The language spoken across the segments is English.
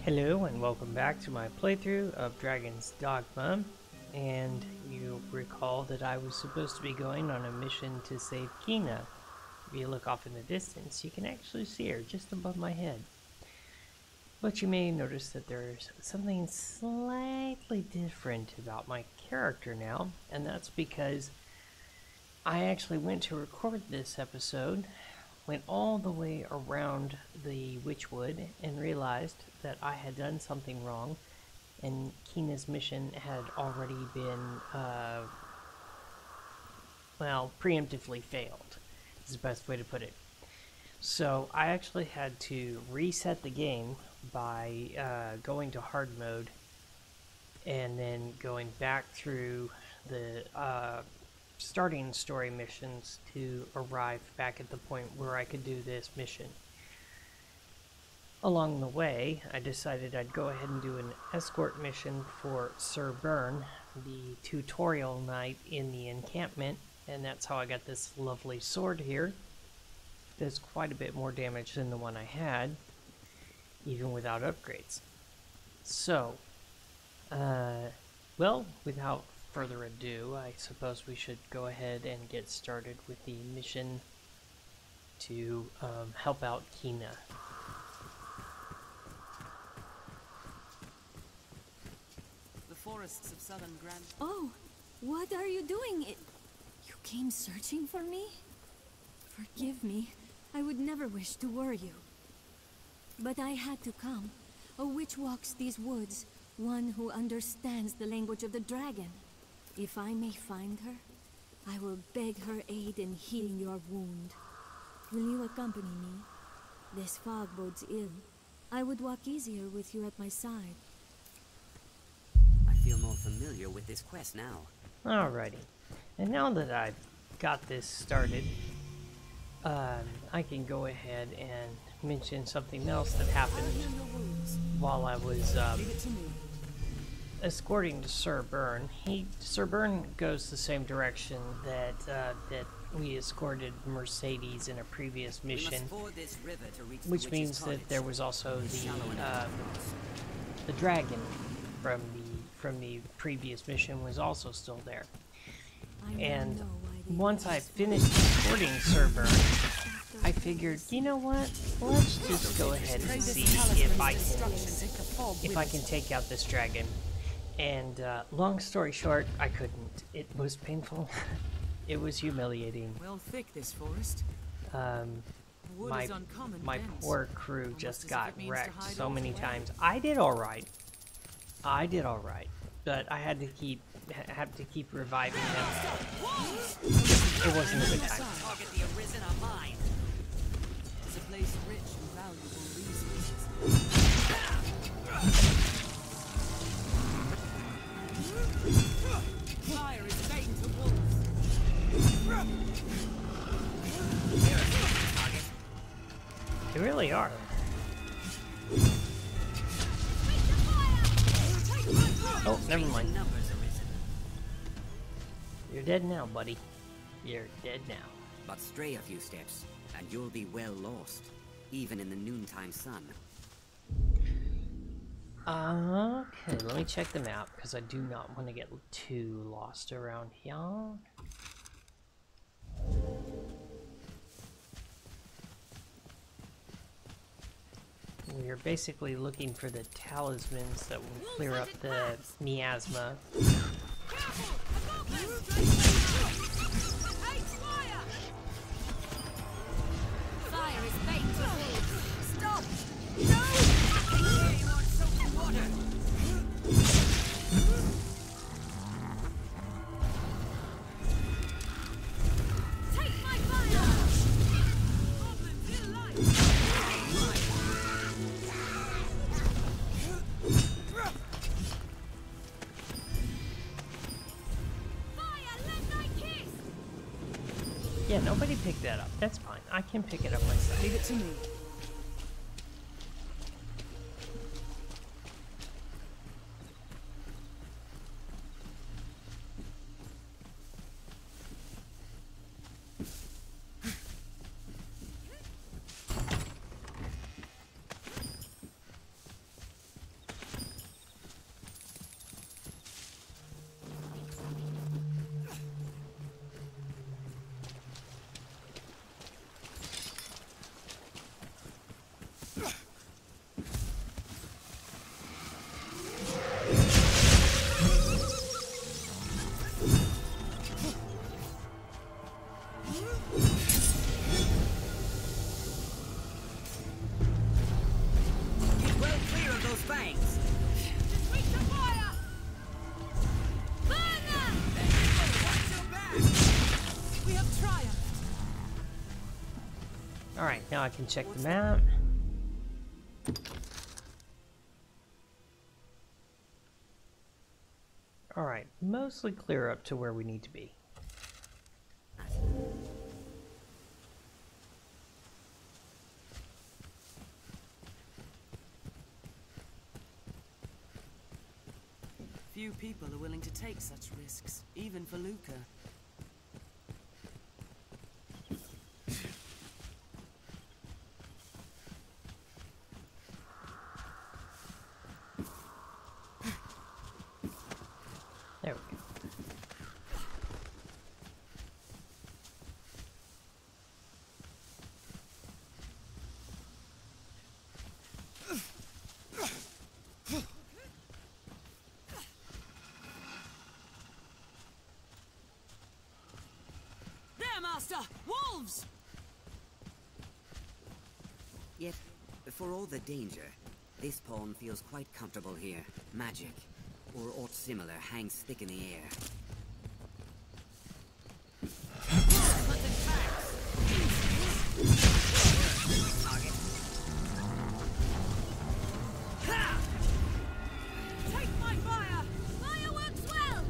Hello and welcome back to my playthrough of Dragon's Dogma, and you recall that I was supposed to be going on a mission to save Quina. If you look off in the distance, you can actually see her just above my head. But you may notice that there's something slightly different about my character now, and that's because I actually went to record this episode, went all the way around the Witchwood, and realized that I had done something wrong, and Quina's mission had already been, well, preemptively failed, is the best way to put it. So I actually had to reset the game by going to hard mode, and then going back through the starting story missions to arrive back at the point where I could do this mission. Along the way, I decided I'd go ahead and do an escort mission for Sir Byrne, the tutorial knight in the encampment, and that's how I got this lovely sword here. Does quite a bit more damage than the one I had, even without upgrades. So, well, without further ado, I suppose we should go ahead and get started with the mission to help out Quina. The forests of southern Grand. Oh, what are you doing? You came searching for me? Forgive me. I would never wish to worry you. But I had to come. A witch walks these woods, one who understands the language of the dragon. If I may find her, I will beg her aid in healing your wound. Will you accompany me? This fog bodes ill. I would walk easier with you at my side. I feel more familiar with this quest now. Alrighty, and now that I've got this started, I can go ahead and mention something else that happened while I was escorting to Sir Byrne. Sir Byrne goes the same direction that we escorted Mercedes in a previous mission, which means that there was also the dragon from the previous mission was also still there. And once I finished escorting Sir Byrne, I figured, you know what? Let's just go ahead and see if I can take out this dragon. And long story short, I couldn't. It was painful. It was humiliating. Well thick this forest. My poor crew just got wrecked so many times. I did all right. But I had to keep reviving them. It wasn't a good time. Target the arisen are mine. It's a place rich in valuable resources. Fire is bane to wolves. They really are. Oh, never mind. You're dead now, buddy. You're dead now. But stray a few steps, and you'll be well lost, even in the noontime sun. Okay, let me check the map, because I do not want to get too lost around here. We are basically looking for the talismans that will clear up the miasma. Fire is bane to wolves. Stop! You want soapy water? Take my fire! Yeah, nobody picked that up. That's fine. I can pick it up myself. Leave it to me. Alright, now I can check the map. Alright, mostly clear up to where we need to be. Few people are willing to take such risks, even for lucre. There we go. Master! Wolves! Yet, for all the danger, this pawn feels quite comfortable here. Magic, or aught similar, hangs thick in the air. Target. Take my fire! Fire works well!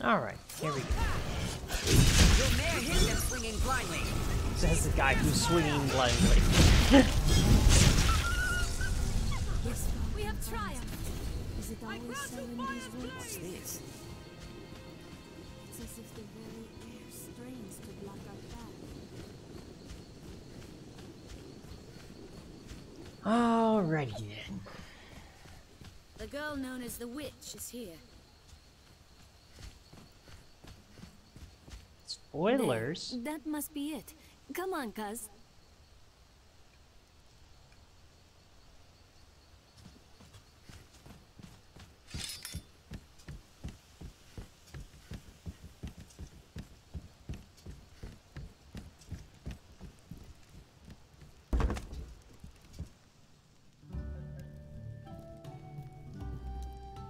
Alright, here we go. Your mare hit them swinging blindly. Says the guy who's swinging blindly. Yes, we have triumphed. Is it always so in these woods? What's this? It's as if the very air strains to block our path. Alrighty then. The girl known as the witch is here. Spoilers. There, that must be it. Come on, cuz.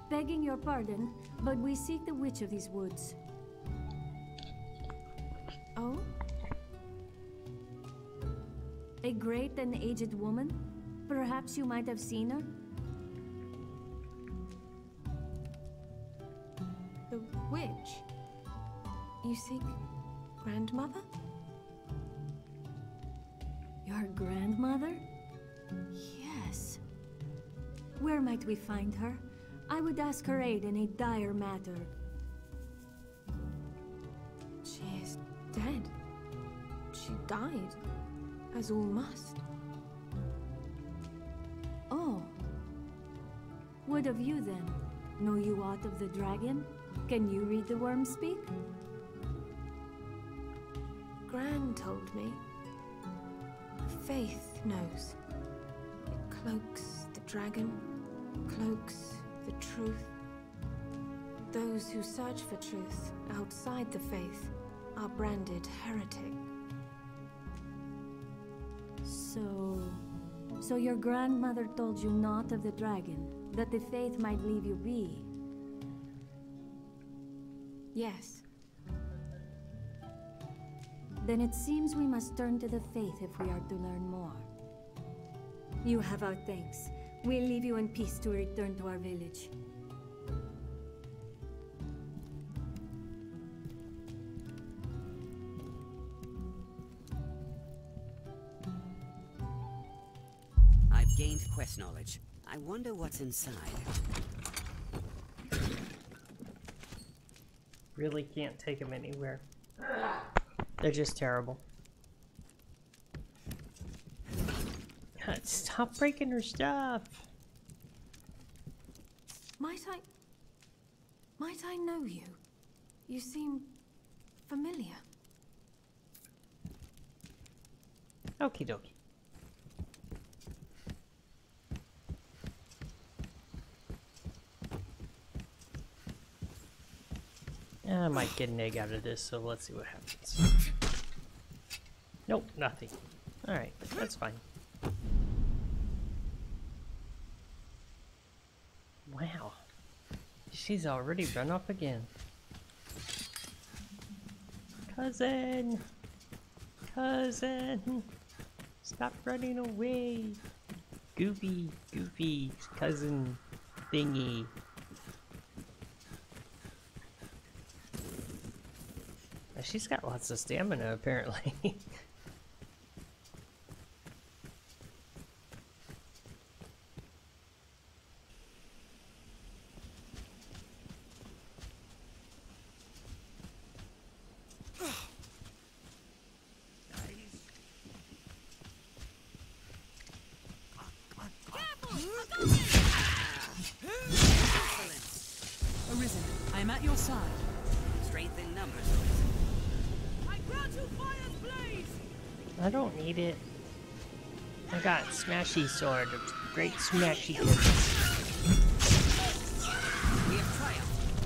Begging your pardon, but we seek the witch of these woods. Oh? A great and aged woman? Perhaps you might have seen her? The witch? You seek grandmother? Your grandmother? Yes. Where might we find her? I would ask her aid in a dire matter. She is dead. She died, as all must. Oh. What of you then? Know you aught of the dragon? Can you read the worm speak? Gran told me. Faith knows. It cloaks the dragon, cloaks the truth. Those who search for truth outside the faith are branded heretic. So your grandmother told you naught of the dragon, that the faith might leave you be? Yes. Then it seems we must turn to the faith if we are to learn more. You have our thanks. We'll leave you in peace to return to our village. I've gained quest knowledge. I wonder what's inside. Really can't take them anywhere. They're just terrible. God, stop breaking her stuff. Might I know you? You seem familiar. Okie dokie. I might get an egg out of this, so let's see what happens. Nope, nothing. Alright, that's fine. she's already run up again. Cousin! Cousin! Stop running away! Goofy cousin thingy. She's got lots of stamina, apparently. Arisen, I am at your side. Strength in numbers. I grant you fire's blaze! I don't need it. I got smashy sword, great smashy hits. We have triumphed.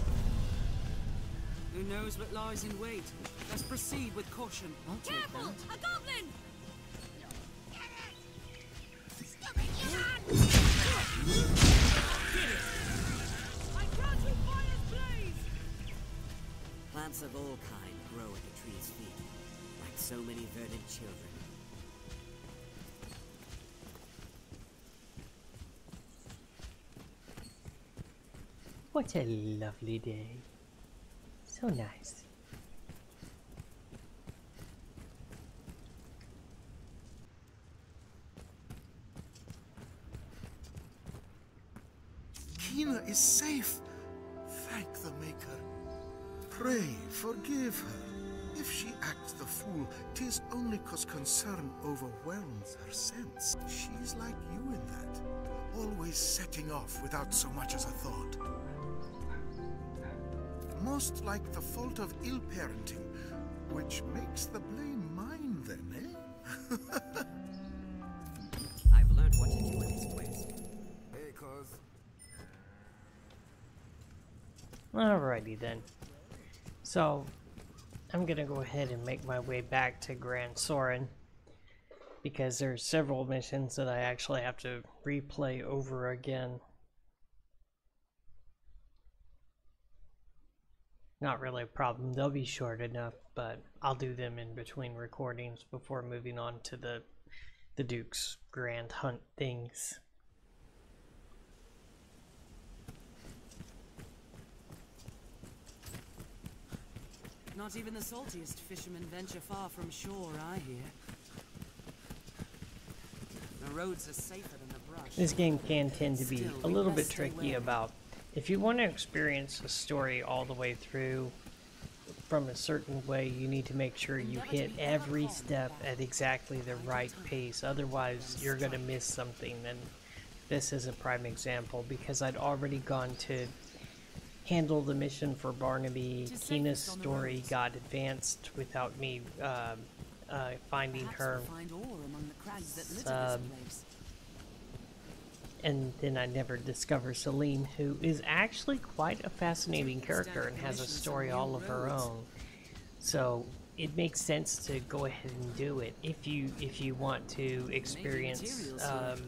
Who knows what lies in wait? Let's proceed with caution. I'll take Careful! that. A goblin! I grant you fire's blaze! Plants of all kind grow at the tree's feet, like so many verdant children. What a lovely day. So nice. Quina is safe. Thank the Maker. Pray, forgive her. If she acts the fool, 'tis only 'cause concern overwhelms her sense. She's like you in that. Always setting off without so much as a thought. Most like the fault of ill parenting, which makes the blame mine then, eh? I've learned what to do in these ways. Hey, cuz. Alrighty then. So, I'm gonna go ahead and make my way back to Grand Soren, because there's several missions that I actually have to replay over again. Not really a problem, they'll be short enough, but I'll do them in between recordings before moving on to the Duke's Grand Hunt things. Not even the saltiest fishermen venture far from shore, I hear. The roads are safer than the brush. This game can tend to be a little bit tricky about, if you want to experience a story all the way through from a certain way, you need to make sure you hit every step at exactly the right pace, otherwise you're going to miss something. And this is a prime example, because I'd already gone to handle the mission for Barnaby. Quina's story got advanced without me finding her. And then I never discover Celine, who is actually quite a fascinating character and has a story all of her own. So it makes sense to go ahead and do it if you want to experience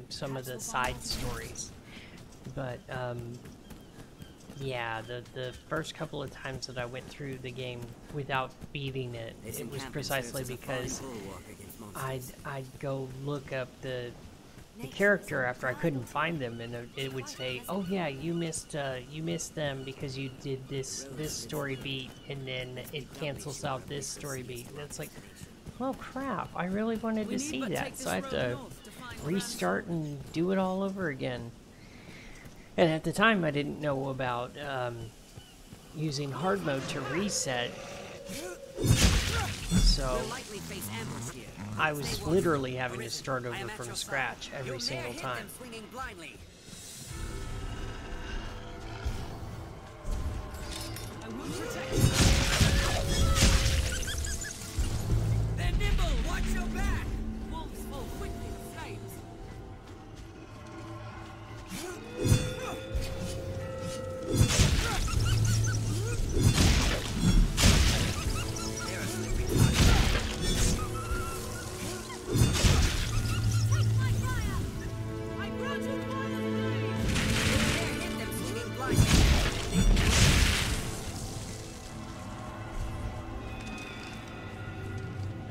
some of the side stories. But yeah, the first couple of times that I went through the game without beating it, it was precisely because I'd go look up the character after I couldn't find them, and it would say, "Oh yeah, you missed them because you did this story beat, and then it cancels out this story beat." And it's like, well, crap! I really wanted to see that, so I have to restart and do it all over again. And at the time, I didn't know about using hard mode to reset, so I was literally having to start over from scratch every single time. They're nimble! Watch your back! Wolves fall quickly to flames.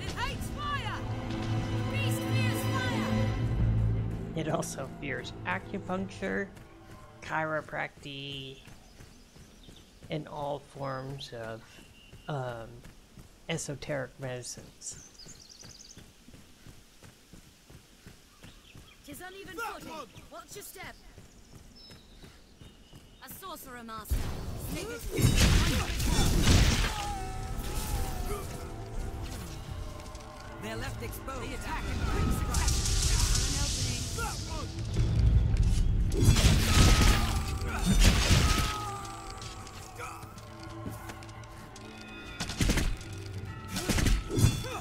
It hates fire! Beast fears fire! It also fears acupuncture, chiropractic, and all forms of esoteric medicines. 'Tis uneven footing. Watch your step. A sorcerer master. Stay vigilant. They're left exposed. The attack and brings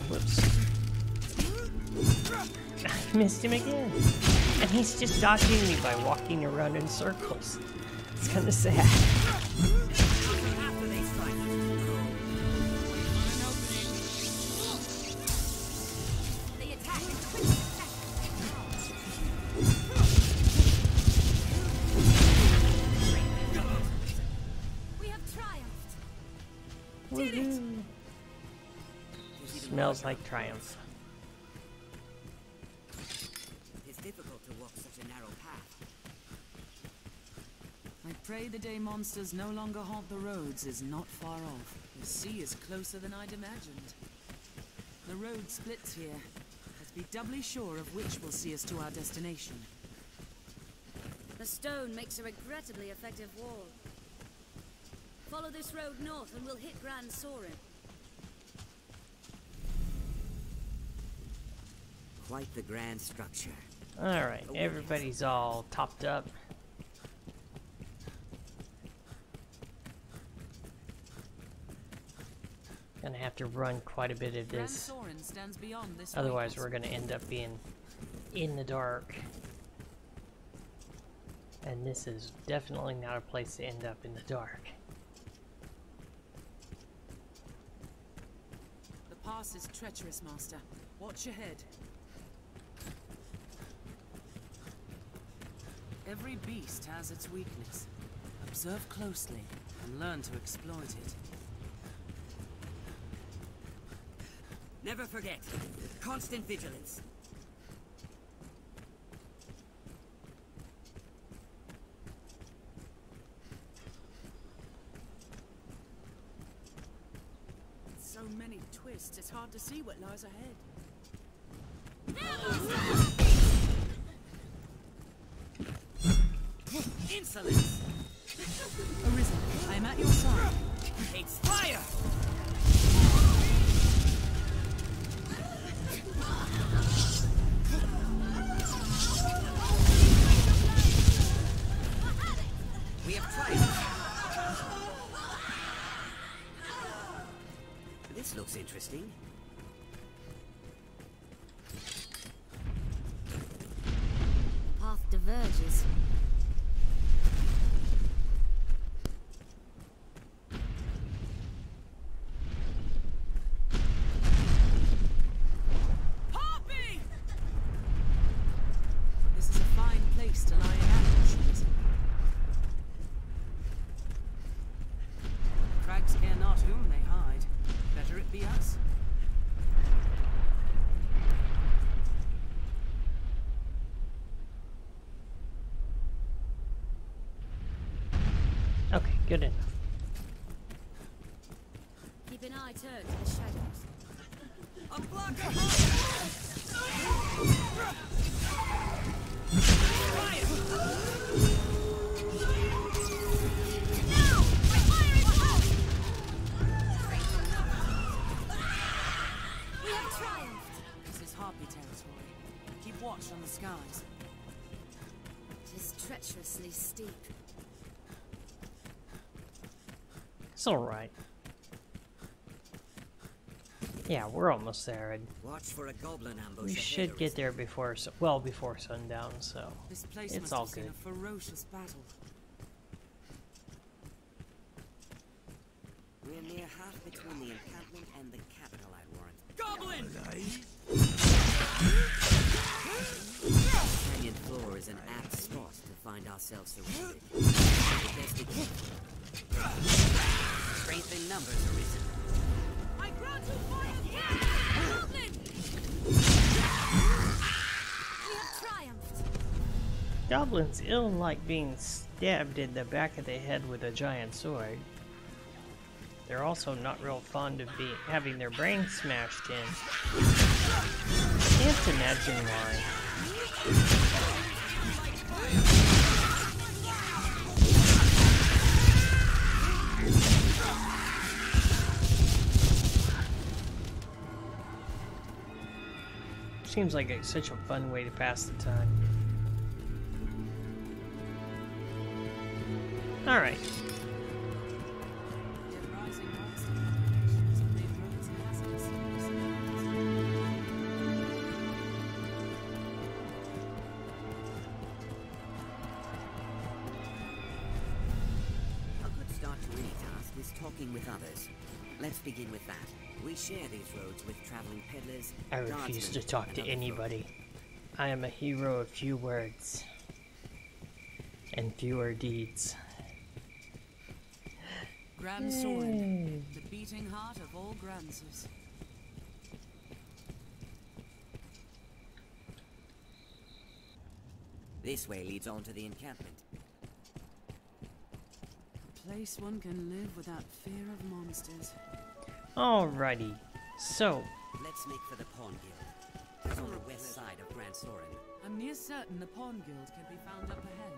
Whoops. I missed him again. And he's just dodging me by walking around in circles. It's kind of sad. After they strike. the attack and we have triumphed. Woohoo! Smells like triumph. It's difficult to walk such a narrow path. I pray the day monsters no longer haunt the roads is not far off. The sea is closer than I'd imagined. The road splits here. Let's be doubly sure of which will see us to our destination. The stone makes a regrettably effective wall. Follow this road north and we'll hit Grand Sorin. Quite the grand structure. Alright, everybody's all topped up. Gonna have to run quite a bit of Grand this. Sorin stands beyond this Otherwise, waypoint. we're gonna end up being in the dark. And this is definitely not a place to end up in the dark. The pass is treacherous, Master. Watch your head. Every beast has its weakness. Observe closely and learn to exploit it. Never forget. Constant vigilance. So many twists, it's hard to see what lies ahead. Insolence! Arisen, I am at your side. Hates fire! We have tried. This looks interesting. Path diverges. Harpy! This is a fine place to lie in ambush. Crags care not whom they hide. Better it be us. Okay, good enough. Keep an eye turned to the shadows. A block of Now! My fire is out! We have triumphed. This is Harpy territory. Keep watch on the skies. It is treacherously steep. It's alright. Yeah, we're almost there, and Watch for a goblin ambush. we ahead, should get there before, well before sundown, so This place it's must all have seen good. a ferocious battle. We're near half between the encampment and the capital, I'd warrant. Goblin! Canyon floor is an apt spot to find ourselves surrounded. The best equipped. numbers arisen. I grant you fire! Goblin! We have triumphed. Goblins ill like being stabbed in the back of the head with a giant sword. They're also not real fond of having their brains smashed in. Can't imagine why. Seems like it's such a fun way to pass the time. Alright. A good start to any task is talking with others. Let's begin with that. We share these roads with traveling peddlers. I refuse to guardsmen, talk to and other anybody. I am a hero of few words. And fewer deeds. Grand Sorin, the beating heart of all Granses. This way leads on to the encampment. A place one can live without fear of monsters. Alrighty. So, Let's make for the Pawn Guild. It's on the west side of Grand Sorin. I'm near certain the Pawn Guild can be found up ahead.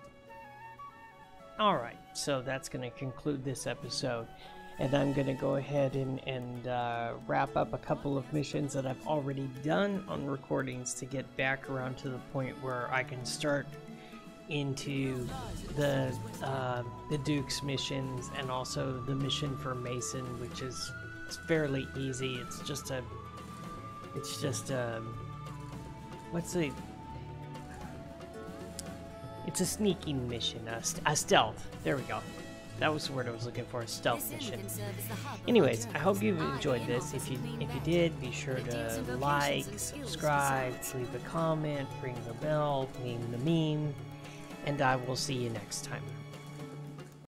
alright. So that's going to conclude this episode. And I'm going to go ahead and wrap up a couple of missions that I've already done on recordings to get back around to the point where I can start into the Duke's missions and also the mission for Mason, which is fairly easy. It's just a it's a sneaking mission, a stealth. There we go. That was the word I was looking for, a stealth mission. Anyways, I hope you've enjoyed this. If you did, be sure to like, subscribe, leave a comment, ring the bell, name the meme, and I will see you next time.